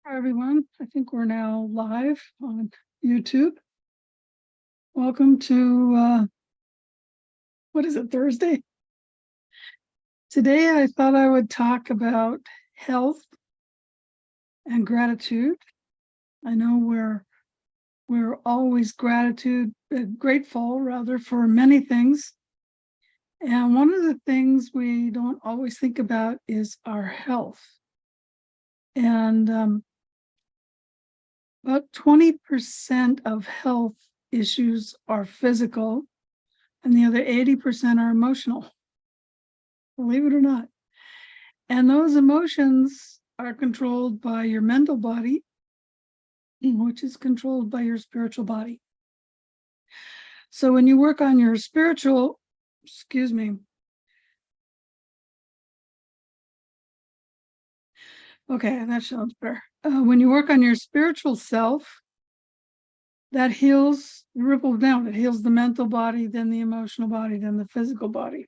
Hi, everyone. I think we're now live on YouTube. Welcome to, what is it, Thursday? Today, I thought I would talk about health and gratitude. I know we're always grateful rather for many things. And one of the things we don't always think about is our health. And about 20% of health issues are physical, and the other 80% are emotional, believe it or not. And those emotions are controlled by your mental body, which is controlled by your spiritual body. So when you work on your spiritual, okay, that sounds better. When you work on your spiritual self, that heals, ripples down. It heals the mental body, then the emotional body, then the physical body.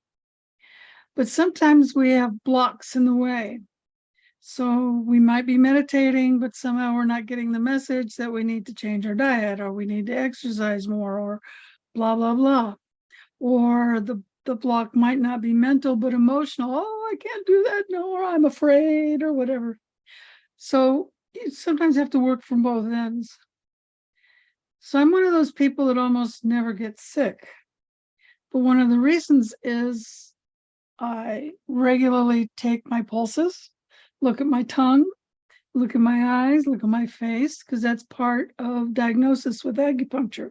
But sometimes we have blocks in the way. So we might be meditating, but somehow we're not getting the message that we need to change our diet, or we need to exercise more, or blah, blah, blah. Or the block might not be mental, but emotional. Oh, I can't do that. No, or I'm afraid, or whatever. So you sometimes have to work from both ends. So I'm one of those people that almost never gets sick. But one of the reasons is I regularly take my pulses, look at my tongue, look at my eyes, look at my face, because that's part of diagnosis with acupuncture.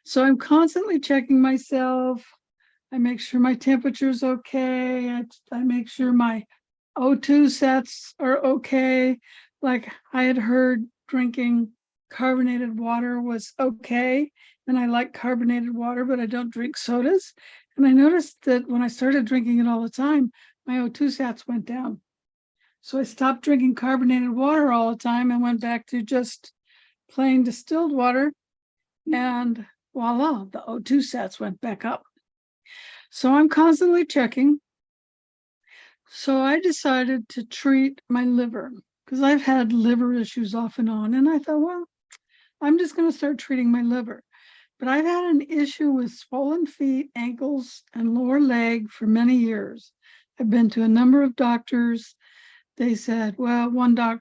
So I'm constantly checking myself. I make sure my temperature's okay. I make sure my O2 sets are okay. Like I had heard drinking carbonated water was okay. And I like carbonated water, but I don't drink sodas. And I noticed that when I started drinking it all the time, my O2 sats went down. So I stopped drinking carbonated water all the time and went back to just plain distilled water. And voila, the O2 sats went back up. So I'm constantly checking. So I decided to treat my liver because I've had liver issues off and on. And I thought, well, I'm just going to start treating my liver. But I've had an issue with swollen feet, ankles, and lower leg for many years. I've been to a number of doctors. They said, well,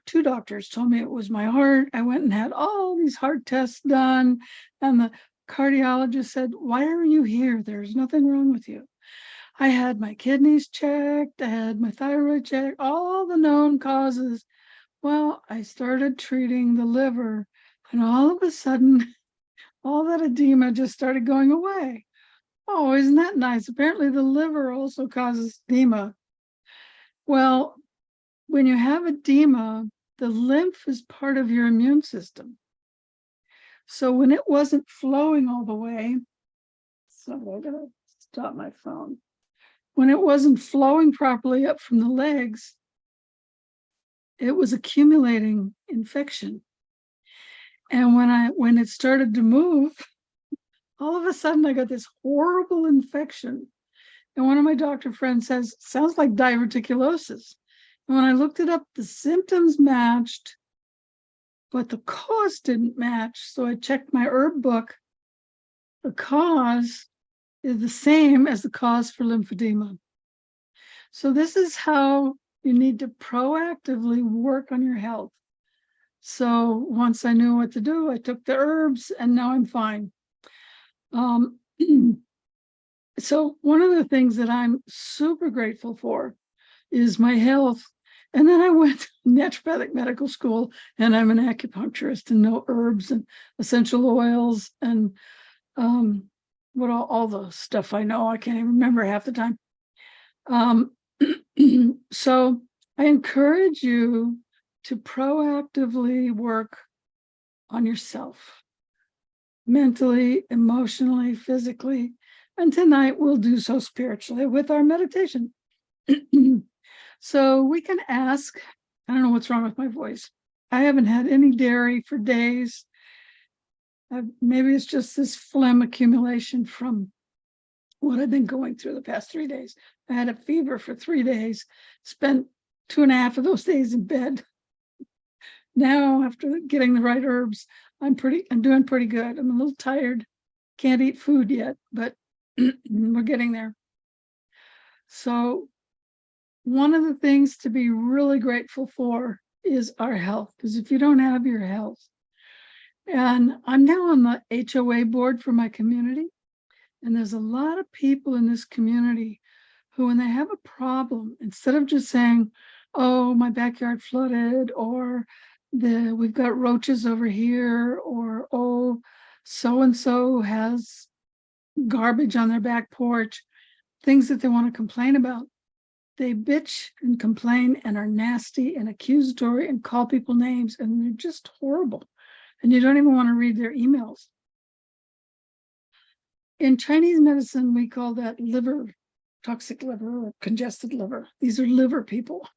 two doctors told me it was my heart. I went and had all these heart tests done. And the cardiologist said, why are you here? There's nothing wrong with you. I had my kidneys checked. I had my thyroid checked, all the known causes. Well, I started treating the liver, and all of a sudden, all that edema just started going away. Oh, isn't that nice? Apparently, the liver also causes edema. Well, when you have edema, the lymph is part of your immune system. So when it wasn't flowing all the way, so I'm going to stop my phone. When it wasn't flowing properly up from the legs, it was accumulating infection. And when it started to move, all of a sudden I got this horrible infection. And one of my doctor friends says, sounds like diverticulosis. And when I looked it up, the symptoms matched, but the cause didn't match. So I checked my herb book. The cause is the same as the cause for lymphedema. So this is how you need to proactively work on your health. So once I knew what to do, I took the herbs and now I'm fine. So one of the things that I'm super grateful for is my health. And then I went to naturopathic medical school and I'm an acupuncturist and know herbs and essential oils and what all the stuff I know. I can't even remember half the time. So I encourage you to proactively work on yourself, mentally, emotionally, physically. And tonight we'll do so spiritually with our meditation. So we can ask, I don't know what's wrong with my voice. I haven't had any dairy for days. Maybe it's just this phlegm accumulation from what I've been going through the past 3 days. I had a fever for 3 days, spent 2.5 of those days in bed. Now, after getting the right herbs, I'm doing pretty good. I'm a little tired. Can't eat food yet, but we're getting there. So one of the things to be really grateful for is our health, because if you don't have your health, and I'm now on the HOA board for my community, and there's a lot of people in this community who, when they have a problem, instead of just saying, oh, my backyard flooded, or we've got roaches over here, or oh, so-and-so has garbage on their back porch, things that they want to complain about, they bitch and complain and are nasty and accusatory and call people names, and they're just horrible. And you don't even want to read their emails. In Chinese medicine, we call that liver, toxic liver or congested liver. These are liver people.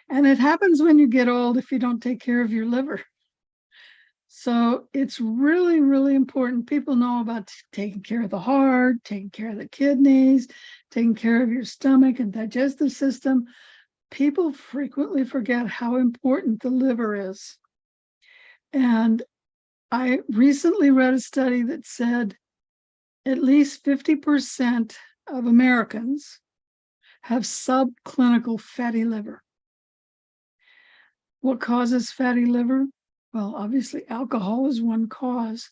And it happens when you get old if you don't take care of your liver. So it's really, really important. People know about taking care of the heart, taking care of the kidneys, taking care of your stomach and digestive system. People frequently forget how important the liver is. And I recently read a study that said at least 50% of Americans have subclinical fatty liver. What causes fatty liver? Well, obviously alcohol is one cause,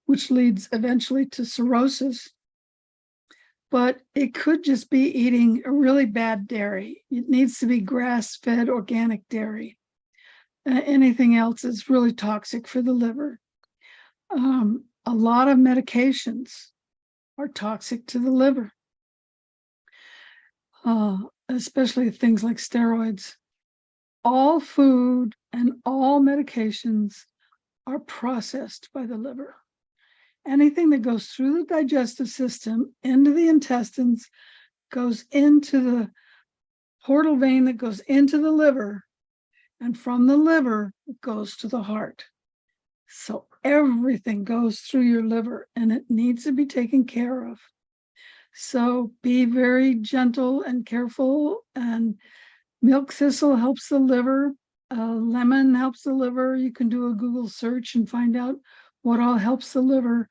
which leads eventually to cirrhosis. But it could just be eating a really bad dairy. It needs to be grass-fed organic dairy. Anything else is really toxic for the liver. A lot of medications are toxic to the liver, especially things like steroids. All food and all medications are processed by the liver. Anything that goes through the digestive system into the intestines goes into the portal vein that goes into the liver, and from the liver it goes to the heart. So everything goes through your liver and it needs to be taken care of. So be very gentle and careful, and milk thistle helps the liver. Lemon helps the liver. You can do a Google search and find out what all helps the liver.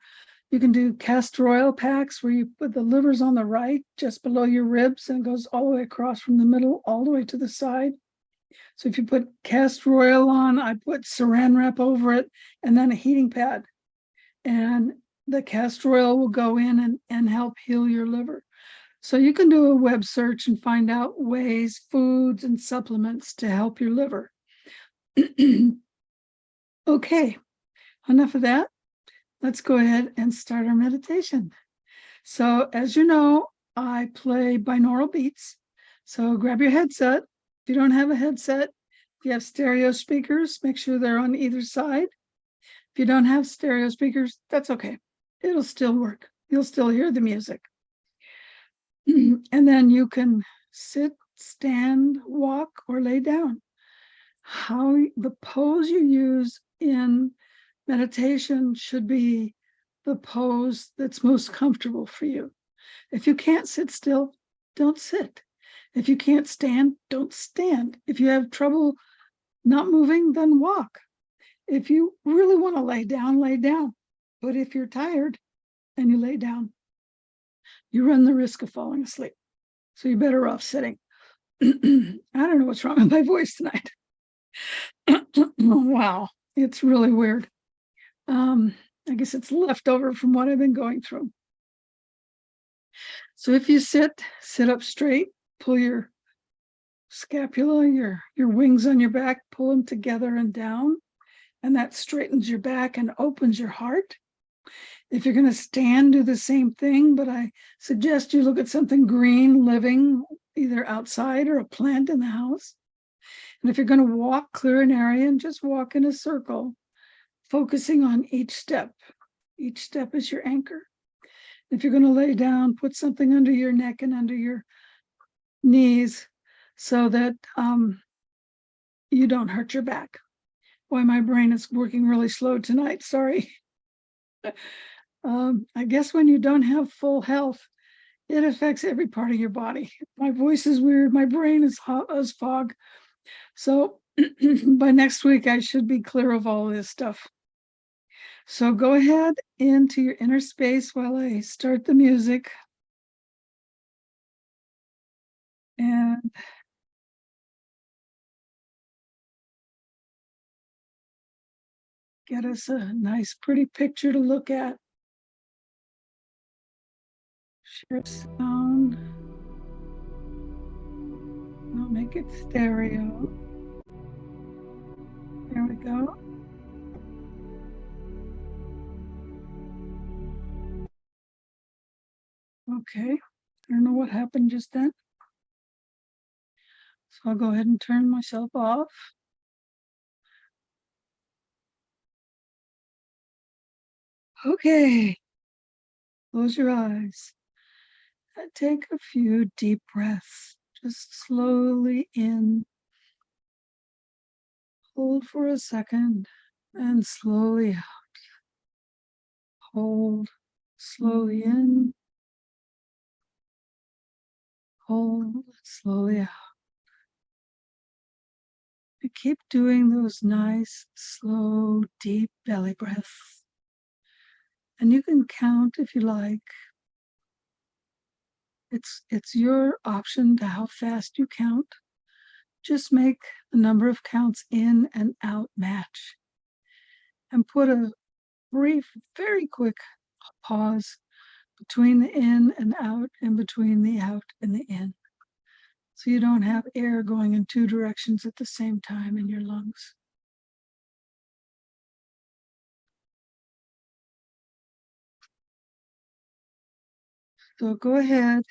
You can do castor oil packs where you put the livers on the right, just below your ribs, and it goes all the way across from the middle, all the way to the side. So if you put castor oil on, I put saran wrap over it and then a heating pad. And the castor oil will go in and help heal your liver. So you can do a web search and find out ways, foods, and supplements to help your liver. Okay, enough of that. Let's go ahead and start our meditation. So as you know, I play binaural beats. So grab your headset. If you don't have a headset, if you have stereo speakers, make sure they're on either side. If you don't have stereo speakers, that's okay. It'll still work. You'll still hear the music. And then you can sit, stand, walk, or lay down. The pose you use in meditation should be the pose that's most comfortable for you. If you can't sit still, don't sit. If you can't stand, don't stand. If you have trouble not moving, then walk. If you really want to lay down, lay down. But if you're tired and you lay down, you run the risk of falling asleep. So you're better off sitting. I don't know what's wrong with my voice tonight. Wow, it's really weird. I guess it's leftover from what I've been going through. So if you sit up straight, pull your scapula, your wings on your back, pull them together and down, and that straightens your back and opens your heart. If you're going to stand, do the same thing, but I suggest you look at something green, living, either outside or a plant in the house. And if you're going to walk, clear an area and just walk in a circle, focusing on each step. Each step is your anchor. If you're going to lay down, put something under your neck and under your knees so that you don't hurt your back. Boy, my brain is working really slow tonight. Sorry. I guess when you don't have full health, it affects every part of your body. My voice is weird. My brain is hot as fog. So By next week, I should be clear of all this stuff. So go ahead into your inner space while I start the music. And get us a nice, pretty picture to look at. Share sound. I'll make it stereo. There we go. Okay. I don't know what happened just then. So I'll go ahead and turn myself off. Okay. Close your eyes. And take a few deep breaths. Just slowly in. Hold for a second and slowly out. Hold slowly in. Hold slowly out. And keep doing those nice, slow, deep belly breaths. And you can count if you like. It's your option to how fast you count. Just make the number of counts in and out match. And put a brief, very quick pause between the in and out and between the out and the in. So you don't have air going in two directions at the same time in your lungs. So go ahead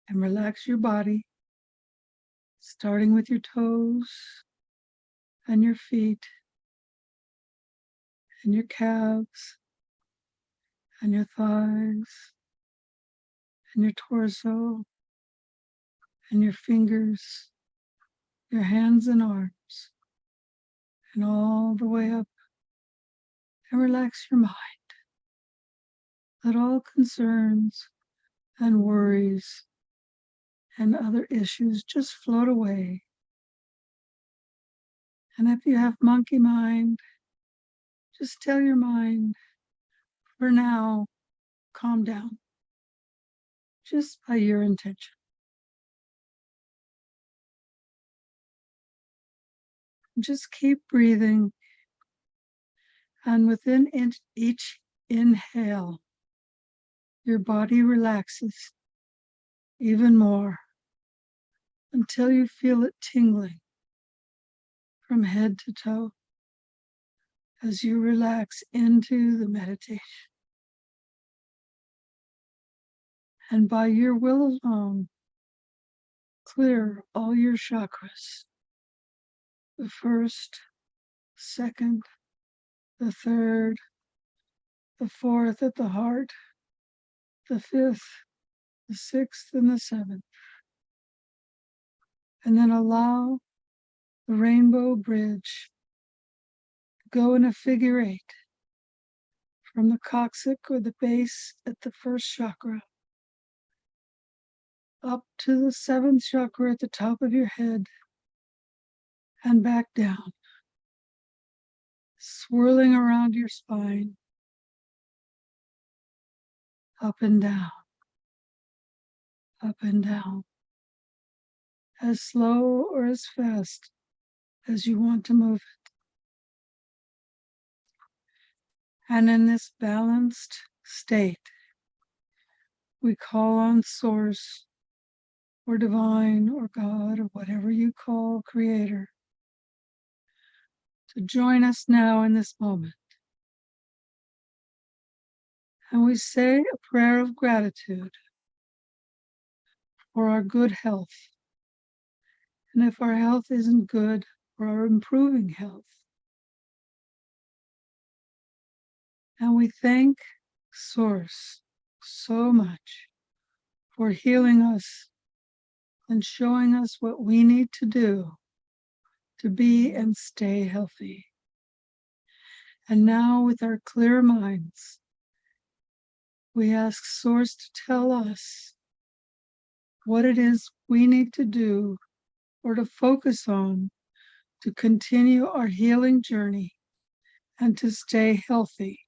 and relax your body, starting with your toes and your feet and your calves and your thighs and your torso and your fingers, your hands and arms, and all the way up, and relax your mind. Let all concerns and worries and other issues just float away. And if you have monkey mind, just tell your mind, for now, calm down, just by your intention. Just keep breathing. And within each inhale, your body relaxes even more until you feel it tingling from head to toe as you relax into the meditation. And by your will alone, clear all your chakras. The first, second, the third, the fourth at the heart, the fifth, the sixth, and the seventh. And then allow the rainbow bridge to go in a figure eight from the coccyx or the base at the first chakra up to the seventh chakra at the top of your head and back down, swirling around your spine, up and down, up and down, as slow or as fast as you want to move it. And in this balanced state, we call on Source or Divine or God or whatever you call Creator to join us now in this moment. And we say a prayer of gratitude for our good health. And if our health isn't good, for our improving health. And we thank Source so much for healing us and showing us what we need to do to be and stay healthy. And now with our clear minds, we ask Source to tell us what it is we need to do or to focus on to continue our healing journey and to stay healthy.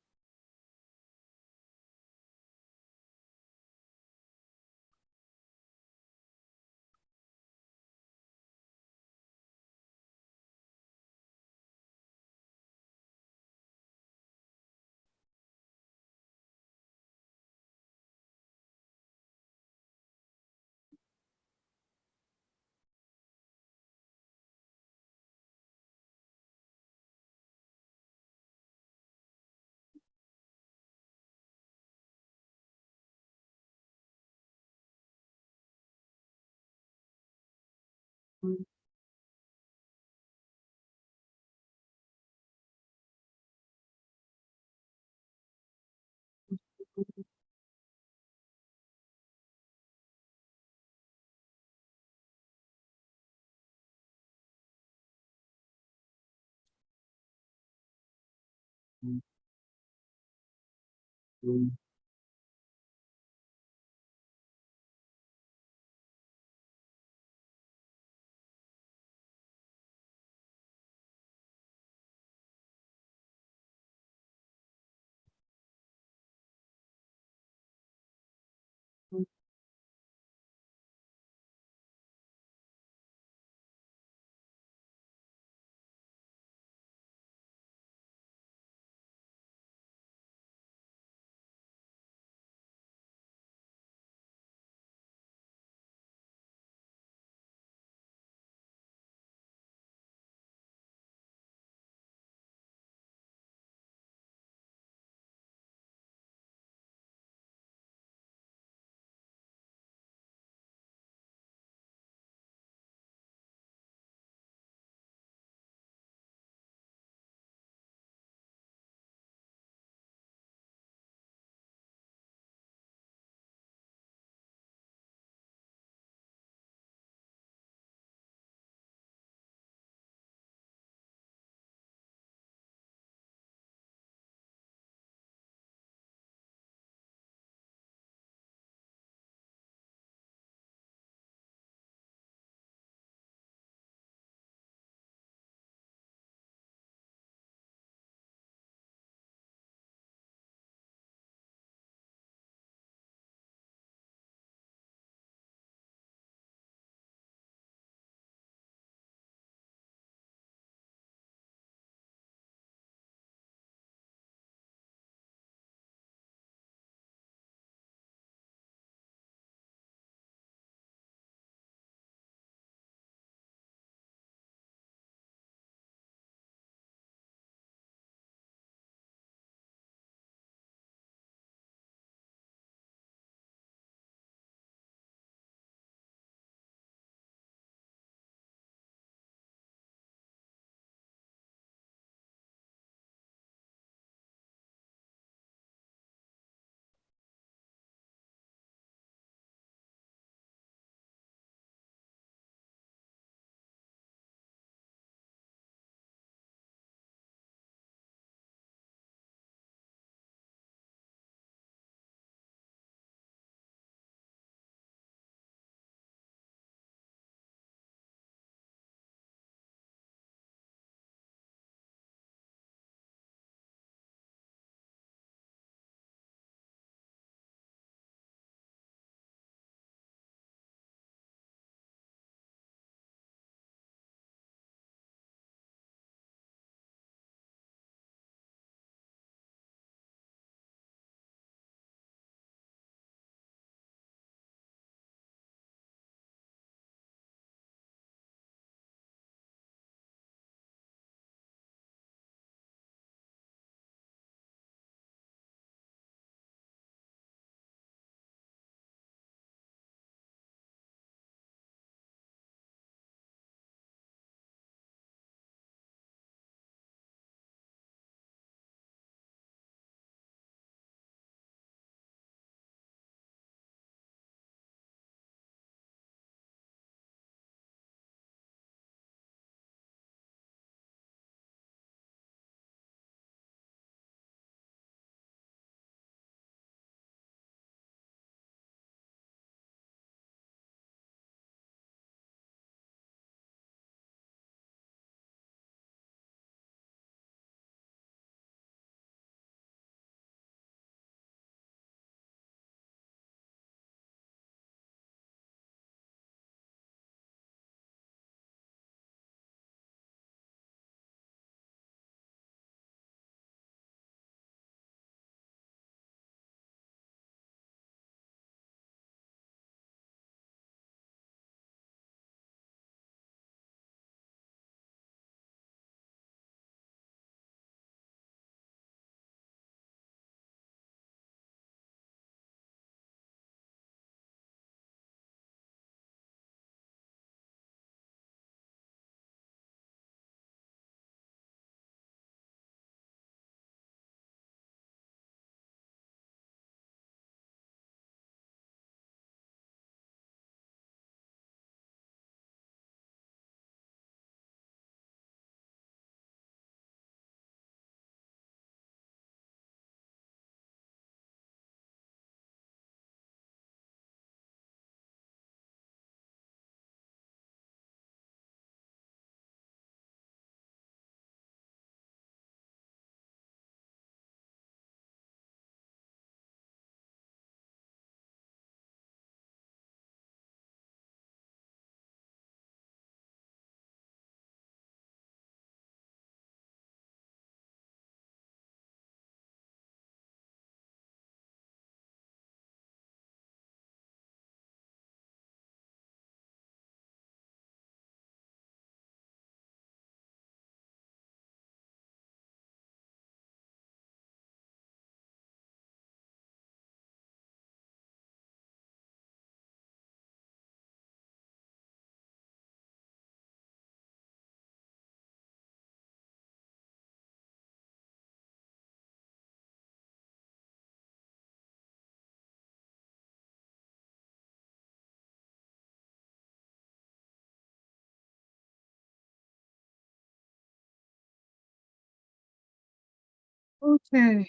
Okay,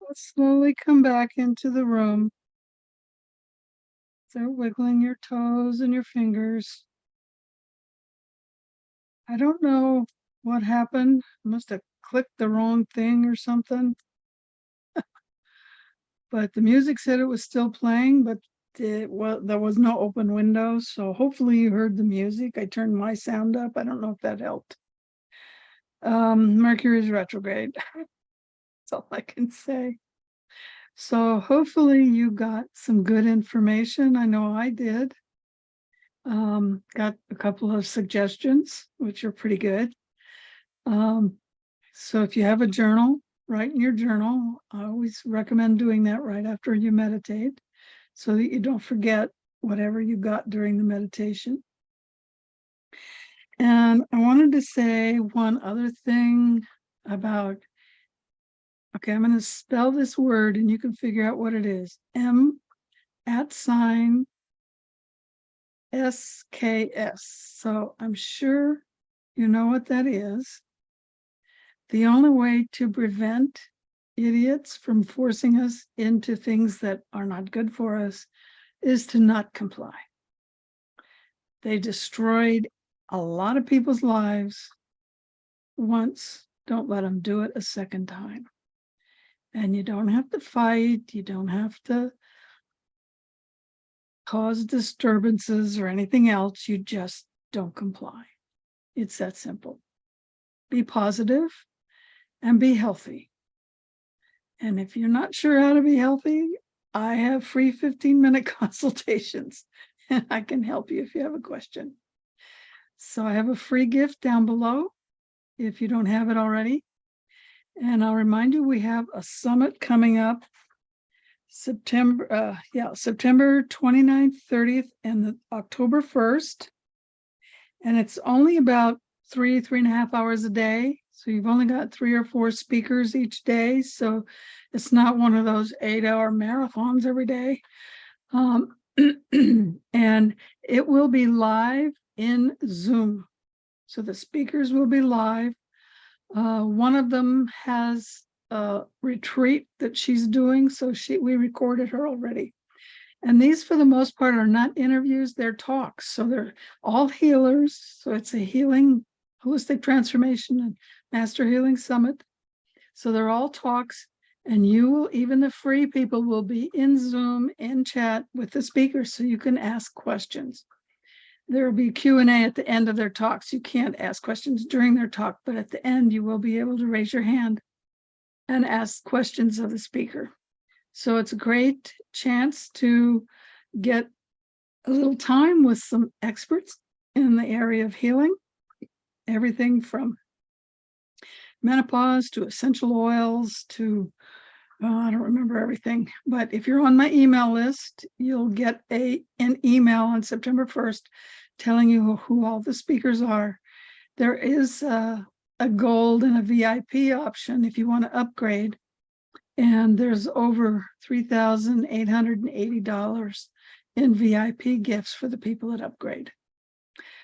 let's slowly come back into the room. Start wiggling your toes and your fingers. I don't know what happened. I must have clicked the wrong thing or something. But the music said it was still playing, but there was no open window. So hopefully you heard the music. I turned my sound up. I don't know if that helped. Mercury's retrograde. That's all I can say. So hopefully you got some good information. I know I did. Got a couple of suggestions, which are pretty good. So if you have a journal, write in your journal. I always recommend doing that right after you meditate so that you don't forget whatever you got during the meditation. And I wanted to say one other thing about, okay, I'm going to spell this word and you can figure out what it is. M@SKS. So I'm sure you know what that is. The only way to prevent idiots from forcing us into things that are not good for us is to not comply. They destroyed a lot of people's lives once. Don't let them do it a second time. And you don't have to fight. You don't have to cause disturbances or anything else. You just don't comply. It's that simple. Be positive and be healthy. And if you're not sure how to be healthy, I have free 15-minute consultations and I can help you if you have a question. So I have a free gift down below if you don't have it already. And I'll remind you, we have a summit coming up September 29th, 30th, and October 1st. And it's only about 3.5 hours a day. So you've only got 3 or 4 speakers each day. So it's not one of those 8-hour marathons every day. And it will be live in Zoom. So the speakers will be live. One of them has a retreat that she's doing. So we recorded her already. And these, for the most part, are not interviews, they're talks. So they're all healers. So it's a healing, holistic transformation and master healing summit. So they're all talks. And you will, even the free people will be in Zoom, in chat with the speakers, so you can ask questions. There will be Q&A at the end of their talks. You can't ask questions during their talk, but at the end, you will be able to raise your hand and ask questions of the speaker. So it's a great chance to get a little time with some experts in the area of healing, everything from menopause to essential oils to, I don't remember everything, but if you're on my email list, you'll get an email on September 1st telling you who all the speakers are. There is a gold and a VIP option if you want to upgrade. And there's over $3,880 in VIP gifts for the people that upgrade.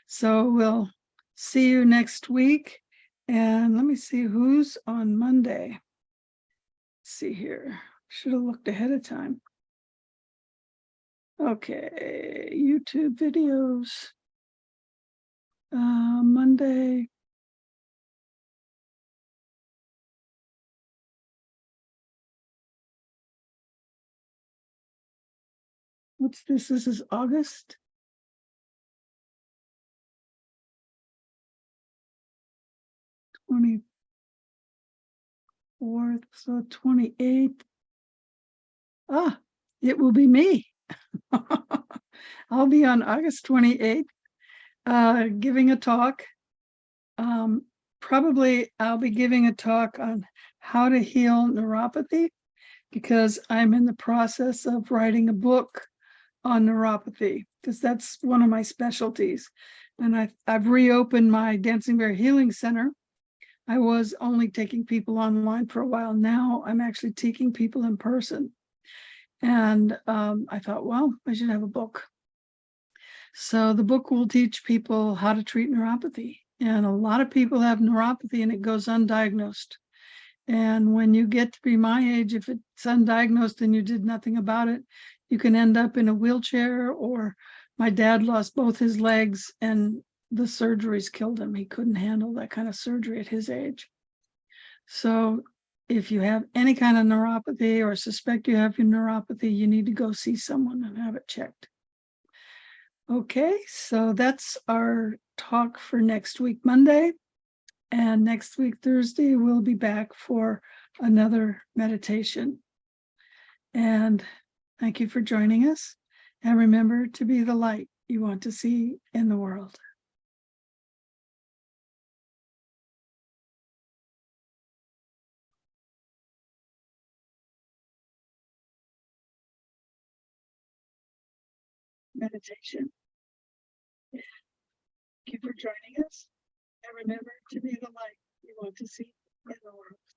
So we'll see you next week. And let me see who's on Monday. Let's see here. Should have looked ahead of time. Okay, YouTube videos. Monday. What's this? This is August. '24th, so 28th. Ah, it will be me. I'll be on August 28th, giving a talk. Probably I'll be giving a talk on how to heal neuropathy, because I'm in the process of writing a book on neuropathy, because that's one of my specialties. And I've reopened my Dancing Bear Healing Center. I was only taking people online for a while. Now I'm actually taking people in person. And I thought, well, I should have a book. So the book will teach people how to treat neuropathy. And a lot of people have neuropathy and it goes undiagnosed. And when you get to be my age, if it's undiagnosed and you did nothing about it, you can end up in a wheelchair. Or my dad lost both his legs and the surgeries killed him. He couldn't handle that kind of surgery at his age. So if you have any kind of neuropathy or suspect you have your neuropathy, you need to go see someone and have it checked. Okay, so that's our talk for next week, Monday. And next week, Thursday, we'll be back for another meditation. And thank you for joining us. And remember to be the light you want to see in the world. Meditation. Thank you for joining us. And remember to be the light you want to see in the world.